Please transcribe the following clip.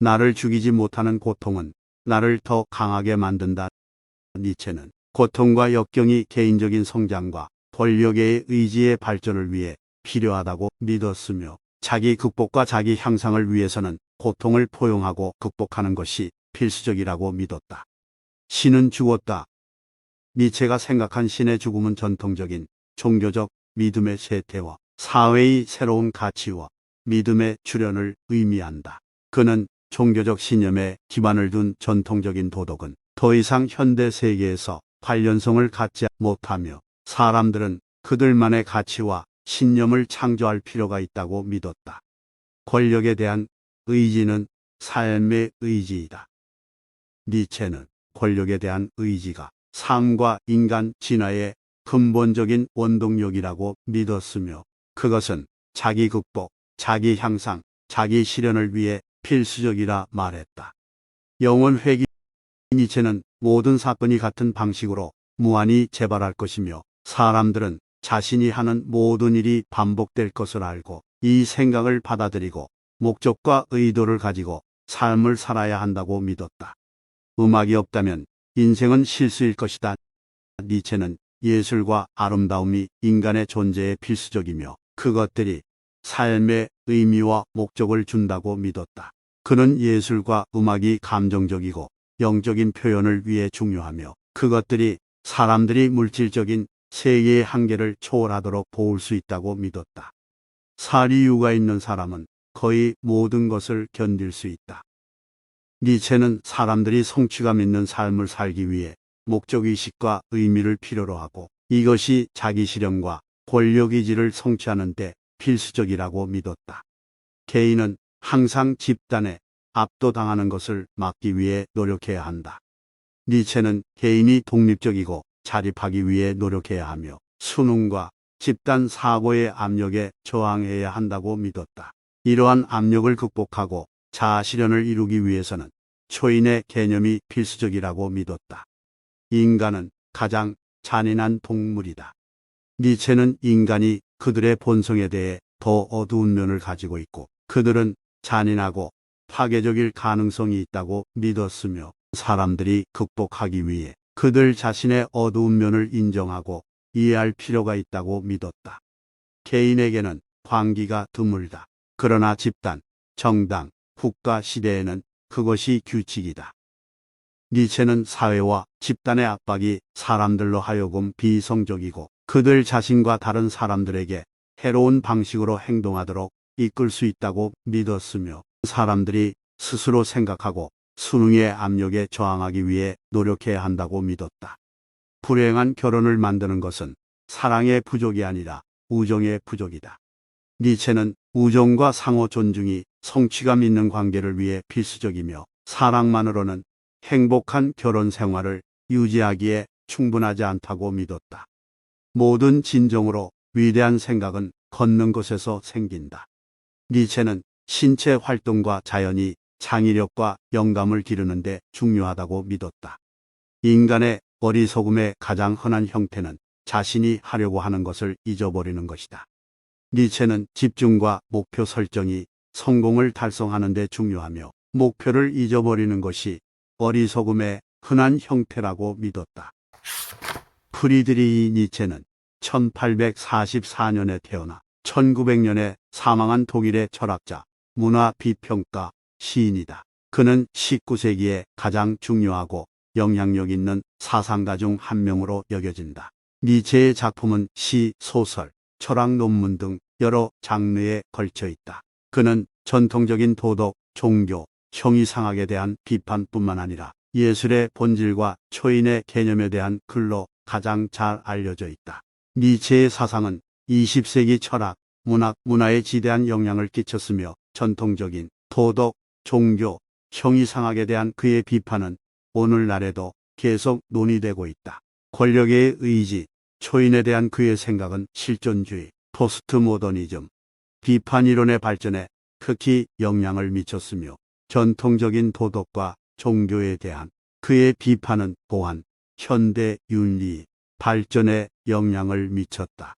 나를 죽이지 못하는 고통은 나를 더 강하게 만든다. 니체는 고통과 역경이 개인적인 성장과 권력의 의지의 발전을 위해 필요하다고 믿었으며, 자기 극복과 자기 향상을 위해서는 고통을 포용하고 극복하는 것이 필수적이라고 믿었다. 신은 죽었다. 니체가 생각한 신의 죽음은 전통적인 종교적 믿음의 쇠퇴와 사회의 새로운 가치와 믿음의 출현을 의미한다. 그는 종교적 신념에 기반을 둔 전통적인 도덕은 더 이상 현대 세계에서 관련성을 갖지 못하며, 사람들은 그들만의 가치와 신념을 창조할 필요가 있다고 믿었다. 권력에 대한 의지는 삶의 의지이다. 니체는 권력에 대한 의지가 삶과 인간 진화의 근본적인 원동력이라고 믿었으며, 그것은 자기 극복, 자기 향상, 자기 실현을 위해 필수적이라 말했다. 영원 회귀. 니체는 모든 사건이 같은 방식으로 무한히 재발할 것이며, 사람들은 자신이 하는 모든 일이 반복될 것을 알고 이 생각을 받아들이고 목적과 의도를 가지고 삶을 살아야 한다고 믿었다. 음악이 없다면 인생은 실수일 것이다. 니체는 예술과 아름다움이 인간의 존재에 필수적이며, 그것들이 삶의 의미와 목적을 준다고 믿었다. 그는 예술과 음악이 감정적이고 영적인 표현을 위해 중요하며, 그것들이 사람들이 물질적인 세계의 한계를 초월하도록 도울 수 있다고 믿었다. 살 이유가 있는 사람은 거의 모든 것을 견딜 수 있다. 니체는 사람들이 성취감 있는 삶을 살기 위해 목적의식과 의미를 필요로 하고, 이것이 자기 실현과 권력의지를 성취하는 데 필수적이라고 믿었다. 개인은 항상 집단에 압도당하는 것을 막기 위해 노력해야 한다. 니체는 개인이 독립적이고 자립하기 위해 노력해야 하며, 수능과 집단 사고의 압력에 저항해야 한다고 믿었다. 이러한 압력을 극복하고 자아 실현을 이루기 위해서는 초인의 개념이 필수적이라고 믿었다. 인간은 가장 잔인한 동물이다. 니체는 인간이 그들의 본성에 대해 더 어두운 면을 가지고 있고, 그들은 잔인하고 파괴적일 가능성이 있다고 믿었으며, 사람들이 극복하기 위해 그들 자신의 어두운 면을 인정하고 이해할 필요가 있다고 믿었다. 개인에게는 광기가 드물다. 그러나 집단, 정당, 국가 시대에는 그것이 규칙이다. 니체는 사회와 집단의 압박이 사람들로 하여금 비이성적이고 그들 자신과 다른 사람들에게 해로운 방식으로 행동하도록 이끌 수 있다고 믿었으며, 사람들이 스스로 생각하고 수능의 압력에 저항하기 위해 노력해야 한다고 믿었다. 불행한 결혼을 만드는 것은 사랑의 부족이 아니라 우정의 부족이다. 니체는 우정과 상호 존중이 성취감 있는 관계를 위해 필수적이며, 사랑만으로는 행복한 결혼 생활을 유지하기에 충분하지 않다고 믿었다. 모든 진정으로 위대한 생각은 걷는 것에서 생긴다. 니체는 신체 활동과 자연이 창의력과 영감을 기르는 데 중요하다고 믿었다. 인간의 어리석음의 가장 흔한 형태는 자신이 하려고 하는 것을 잊어버리는 것이다. 니체는 집중과 목표 설정이 성공을 달성하는 데 중요하며, 목표를 잊어버리는 것이 어리석음의 흔한 형태라고 믿었다. 프리드리히 니체는 1844년에 태어나 1900년에 사망한 독일의 철학자, 문화 비평가, 시인이다. 그는 19세기에 가장 중요하고 영향력 있는 사상가 중 한 명으로 여겨진다. 니체의 작품은 시, 소설, 철학 논문 등 여러 장르에 걸쳐 있다. 그는 전통적인 도덕, 종교, 형이상학에 대한 비판뿐만 아니라 예술의 본질과 초인의 개념에 대한 글로 가장 잘 알려져 있다. 니체의 사상은 20세기 철학, 문화에 지대한 영향을 끼쳤으며, 전통적인 도덕, 종교, 형이상학에 대한 그의 비판은 오늘날에도 계속 논의되고 있다. 권력의 의지, 초인에 대한 그의 생각은 실존주의, 포스트 모더니즘, 비판 이론의 발전에 특히 영향을 미쳤으며, 전통적인 도덕과 종교에 대한 그의 비판은 또한 현대 윤리 발전에 영향을 미쳤다.